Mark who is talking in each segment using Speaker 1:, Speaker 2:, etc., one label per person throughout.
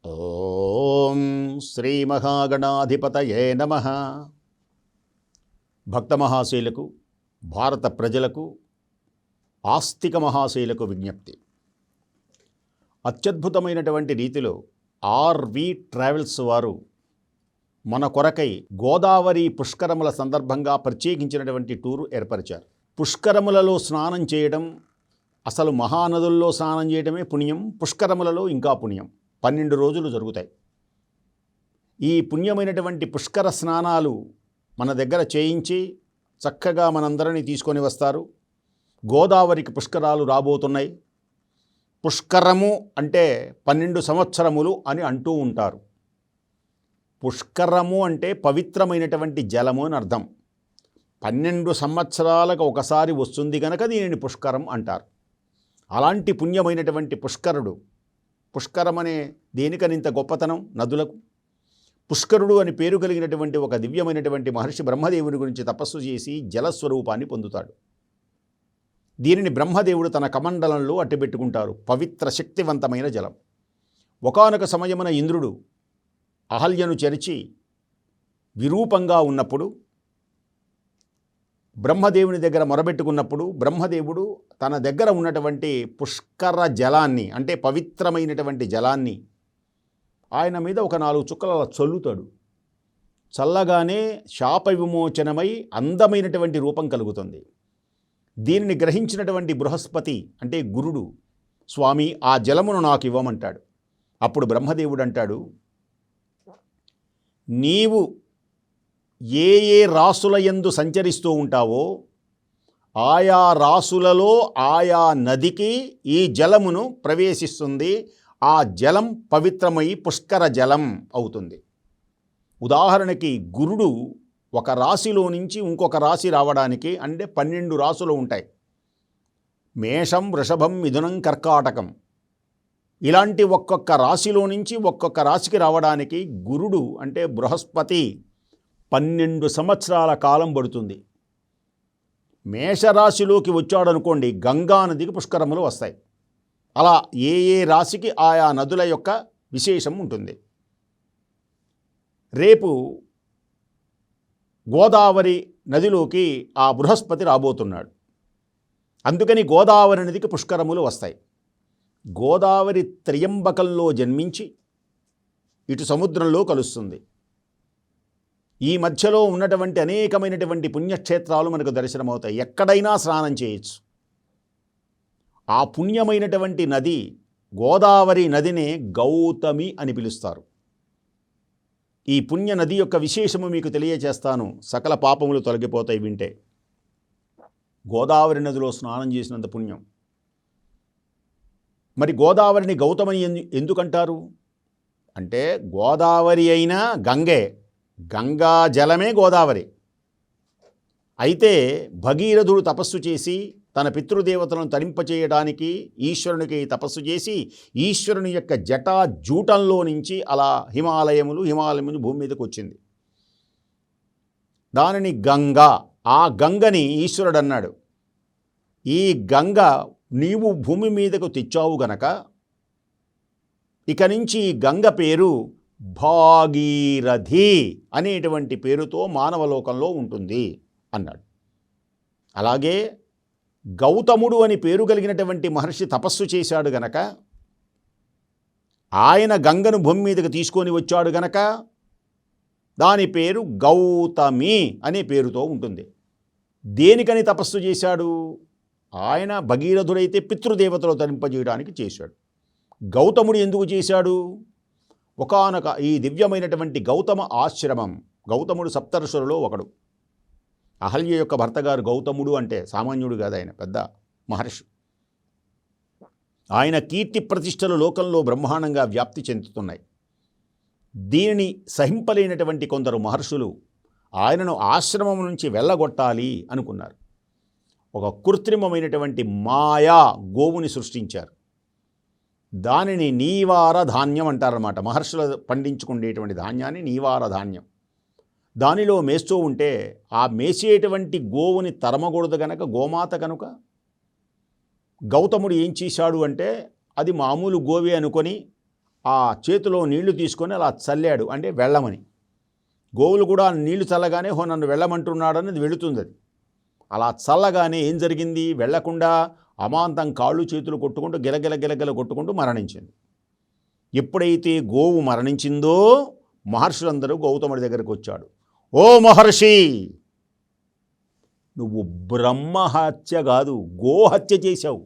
Speaker 1: ఓం శ్రీ మహాగణాధిపతయే నమః. భక్త మహాశయులకు, భారత ప్రజలకు, ఆస్తిక మహాశయులకు విజ్ఞప్తి. అత్యద్భుతమైనటువంటి రీతిలో ఆర్వి ట్రావెల్స్ వారు మన కొరకై గోదావరి పుష్కరముల సందర్భంగా ప్రత్యేకించినటువంటి టూరు ఏర్పరిచారు. పుష్కరములలో స్నానం చేయడం, అసలు మహానదుల్లో స్నానం చేయడమే పుణ్యం, పుష్కరములలో ఇంకా పుణ్యం. 12 రోజులు జరుగుతాయి. ఈ పుణ్యమైనటువంటి పుష్కర స్నానాలు మన దగ్గర చేయించి చక్కగా మనందరినీ తీసుకొని వస్తారు. గోదావరికి పుష్కరాలు రాబోతున్నాయి. పుష్కరము అంటే 12 సంవత్సరములు అని అంటూ ఉంటారు. పుష్కరము అంటే పవిత్రమైనటువంటి జలము అని అర్థం. 12 సంవత్సరాలకు ఒకసారి వస్తుంది కనుక దీనిని పుష్కరం అంటారు. అలాంటి పుణ్యమైనటువంటి పుష్కరుడు, పుష్కరం అనే దేనికనింత గొప్పతనం నదులకు. పుష్కరుడు అని పేరు కలిగినటువంటి ఒక దివ్యమైనటువంటి మహర్షి బ్రహ్మదేవుని గురించి తపస్సు చేసి జలస్వరూపాన్ని పొందుతాడు. దీనిని బ్రహ్మదేవుడు తన కమండలంలో అట్టబెట్టుకుంటారు. పవిత్ర శక్తివంతమైన జలం. ఒకానొక సమయమున ఇంద్రుడు అహల్యను చెరిచి విరూపంగా ఉన్నప్పుడు బ్రహ్మదేవుని దగ్గర మొరబెట్టుకున్నప్పుడు బ్రహ్మదేవుడు తన దగ్గర ఉన్నటువంటి పుష్కర జలాన్ని, అంటే పవిత్రమైనటువంటి జలాన్ని ఆయన మీద ఒక 4 చుక్కల చల్లుతాడు. చల్లగానే శాప విమోచనమై అందమైనటువంటి రూపం కలుగుతుంది. దీనిని గ్రహించినటువంటి బృహస్పతి అంటే గురుడు, స్వామి ఆ జలమును నాకు ఇవ్వమంటాడు. అప్పుడు బ్రహ్మదేవుడు అంటాడు, నీవు ఏ ఏ రాసుల యందు సంచరిస్తూ ఉంటావో ఆయా రాసులలో ఆయా నదికి ఈ జలమును ప్రవేశిస్తుంది. ఆ జలం పవిత్రమై పుష్కర జలం అవుతుంది. ఉదాహరణకి గురుడు ఒక రాశిలో నుంచి ఇంకొక రాశి రావడానికి అంటే 12 రాసులు ఉంటాయి. మేషం, వృషభం, మిథునం, కర్కాటకం ఇలాంటి ఒక్కొక్క రాశిలో నుంచి ఒక్కొక్క రాశికి రావడానికి గురుడు అంటే బృహస్పతి 12 సంవత్సరాల కాలం పడుతుంది. మేషరాశిలోకి వచ్చాడనుకోండి, గంగా నదికి పుష్కరములు వస్తాయి. అలా ఏ ఏ రాశికి ఆయా నదుల యొక్క విశేషం ఉంటుంది. రేపు గోదావరి నదిలోకి ఆ బృహస్పతి రాబోతున్నాడు. అందుకని గోదావరి నదికి పుష్కరములు వస్తాయి. గోదావరి త్రయంబకంలో జన్మించి ఇటు సముద్రంలో కలుస్తుంది. ఈ మధ్యలో ఉన్నటువంటి అనేకమైనటువంటి పుణ్యక్షేత్రాలు మనకు దర్శనమవుతాయి. ఎక్కడైనా స్నానం చేయొచ్చు. ఆ పుణ్యమైనటువంటి నది గోదావరి నదినే గౌతమి అని పిలుస్తారు. ఈ పుణ్య నది యొక్క విశేషము మీకు తెలియచేస్తాను. సకల పాపములు తొలగిపోతాయి వింటే. గోదావరి నదిలో స్నానం చేసినంత పుణ్యం. మరి గోదావరిని గౌతమని ఎందుకంటారు అంటే, గోదావరి అయినా గంగే, గంగా జలమే గోదావరి. అయితే భగీరథుడు తపస్సు చేసి తన పితృదేవతలను తరింపచేయడానికి ఈశ్వరునికి తపస్సు చేసి ఈశ్వరుని యొక్క జటాజూటంలో నుంచి అలా హిమాలయములు భూమి మీదకి వచ్చింది. దానిని గంగా, ఆ గంగని ఈశ్వరుడు అన్నాడు, ఈ గంగ నీవు భూమి మీదకు తెచ్చావు గనక ఇక నుంచి ఈ గంగ పేరు భాగీరథి అనేటువంటి పేరుతో మానవలోకంలో ఉంటుంది అన్నాడు. అలాగే గౌతముడు అని పేరు కలిగినటువంటి మహర్షి తపస్సు చేశాడు గనక, ఆయన గంగను భూమి మీదకి తీసుకొని వచ్చాడు గనక దాని పేరు గౌతమి అనే పేరుతో ఉంటుంది. దేనికని తపస్సు చేశాడు? ఆయన భగీరథుడైతే పితృదేవతలు తరింపజేయడానికి చేశాడు. గౌతముడు ఎందుకు చేశాడు? ఒకానొక ఈ దివ్యమైనటువంటి గౌతమ ఆశ్రమం, గౌతముడు సప్తర్షులలో ఒకడు. అహల్య యొక్క భర్త గారు గౌతముడు అంటే సామాన్యుడు కాదు, ఆయన పెద్ద మహర్షి. ఆయన కీర్తి ప్రతిష్టలు లోకంలో బ్రహ్మాండంగా వ్యాప్తి చెందుతున్నాయి. దీనిని సహింపలేనటువంటి కొందరు మహర్షులు ఆయనను ఆశ్రమం నుంచి వెళ్ళగొట్టాలి అనుకున్నారు. ఒక కృత్రిమమైనటువంటి మాయా గోవుని సృష్టించారు. దానిని నీవార ధాన్యం అంటారన్నమాట. మహర్షులు పండించుకునేటువంటి ధాన్యాన్ని నీవార ధాన్యం. దానిలో మేస్తూ ఉంటే ఆ మేసేటువంటి గోవుని తరమకూడదు గనక, గోమాత కనుక గౌతముడు ఏం చేశాడు అంటే, అది మామూలు గోవే అనుకొని ఆ చేతిలో నీళ్లు తీసుకొని అలా చల్లాడు, అంటే వెళ్ళమని. గోవులు కూడా నీళ్లు చల్లగానే నన్ను వెళ్ళమంటున్నాడని అది వెళుతుంది. అది అలా చల్లగానే ఏం జరిగింది, వెళ్లకుండా అమాంతం కాళ్ళు చేతులు కొట్టుకుంటూ గిలగిల కొట్టుకుంటూ మరణించింది. ఎప్పుడైతే గోవు మరణించిందో మహర్షులందరూ గౌతముడి దగ్గరికి వచ్చాడు. ఓ మహర్షి, నువ్వు బ్రహ్మహత్య కాదు, గోహత్య చేశావు.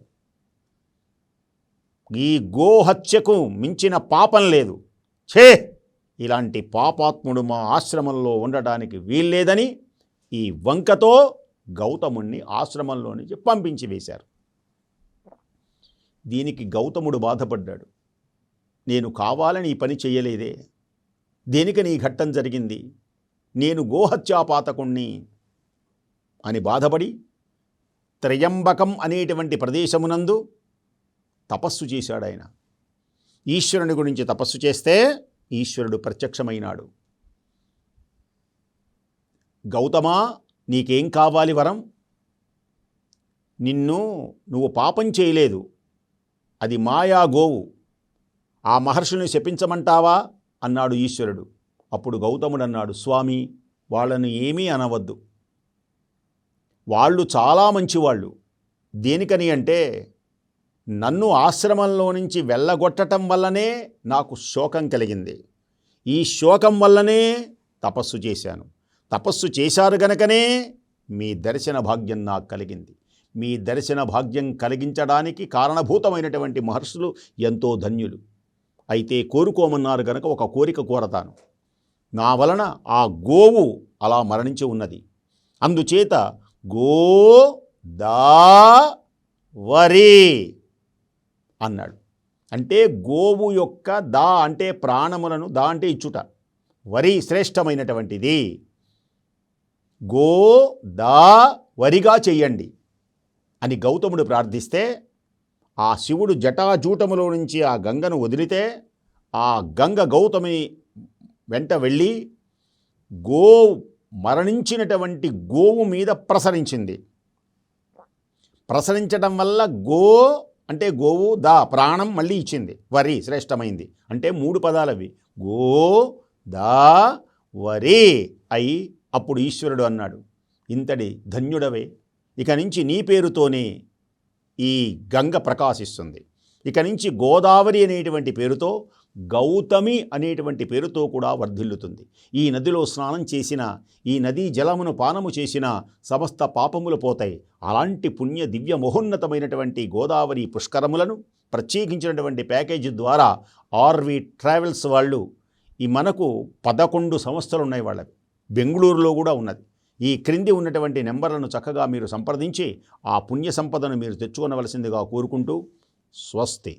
Speaker 1: ఈ గోహత్యకు మించిన పాపం లేదు. ఛే, ఇలాంటి పాపాత్ముడు మా ఆశ్రమంలో ఉండటానికి వీల్లేదని ఈ వంకతో గౌతముణ్ణి ఆశ్రమంలో నుంచి పంపించి వేశారు. దీనికి గౌతముడు బాధపడ్డాడు. నేను కావాలని ఈ పని చేయలేదే, దేనికని ఈ ఘట్టం జరిగింది, నేను గోహత్యాపాతకుణ్ణి అని బాధపడి త్రయంబకం అనేటువంటి ప్రదేశమునందు తపస్సు చేశాడు. ఆయన ఈశ్వరుని గురించి తపస్సు చేస్తే ఈశ్వరుడు ప్రత్యక్షమైనాడు. గౌతమా, నీకేం కావాలి వరం? నువ్వు పాపం చేయలేదు, అది మాయా గోవు, ఆ మహర్షుల్ని శపించమంటావా అన్నాడు ఈశ్వరుడు. అప్పుడు గౌతముడు అన్నాడు, స్వామి, వాళ్ళను ఏమీ అనవద్దు, వాళ్ళు చాలా మంచివాళ్ళు. దేనికని అంటే నన్ను ఆశ్రమంలో నుంచి వెళ్ళగొట్టడం వల్లనే నాకు శోకం కలిగింది. ఈ శోకం వల్లనే తపస్సు చేశాను. తపస్సు చేశారు గనకనే మీ దర్శన భాగ్యం నాకు కలిగింది. మీ దర్శన భాగ్యం కలిగించడానికి కారణభూతమైనటువంటి మహర్షులు ఎంతో ధన్యులు. అయితే కోరుకోమన్నారు గనక ఒక కోరిక కోరతాను. నా వలన ఆ గోవు అలా మరణించి ఉన్నది, అందుచేత గోదావరి అన్నాడు. అంటే గోవు యొక్క దా అంటే ప్రాణములను, దా అంటే ఇచ్చుట, వరి శ్రేష్టమైనటువంటిది, గోదావరిగా చెయ్యండి అని గౌతముడు ప్రార్థిస్తే ఆ శివుడు జటాజూటములో నుంచి ఆ గంగను వదిలితే ఆ గంగ గౌతమి వెంట వెళ్ళి మరణించినటువంటి గోవు మీద ప్రసరించింది. ప్రసరించడం వల్ల అంటే గోవు దా ప్రాణం మళ్ళీ ఇచ్చింది, వరి శ్రేష్టమైంది, అంటే 3 పదాలవి, గోదావరి అయి. అప్పుడు ఈశ్వరుడు అన్నాడు, ఇంతటి ధన్యుడవే, ఇక నుంచి నీ పేరుతోనే ఈ గంగ ప్రకాశిస్తుంది. ఇక నుంచి గోదావరి అనేటువంటి పేరుతో, గౌతమి అనేటువంటి పేరుతో కూడా వర్ధిల్లుతుంది. ఈ నదిలో స్నానం చేసిన, ఈ నదీ జలమును పానము చేసిన సమస్త పాపములు పోతాయి. అలాంటి పుణ్య దివ్య మహోన్నతమైనటువంటి గోదావరి పుష్కరములను ప్రత్యేకించినటువంటి ప్యాకేజీ ద్వారా ఆర్వి ట్రావెల్స్ వాళ్ళు మనకు 11 సంస్థలు ఉన్నాయి. వాళ్ళవి బెంగళూరులో కూడా ఉన్నది. ఈ క్రింది ఉన్నటువంటి నెంబర్లను చక్కగా మీరు సంప్రదించి ఆ పుణ్య సంపదను మీరు తెచ్చుకొనవలసిందిగా కోరుకుంటూ స్వస్తి.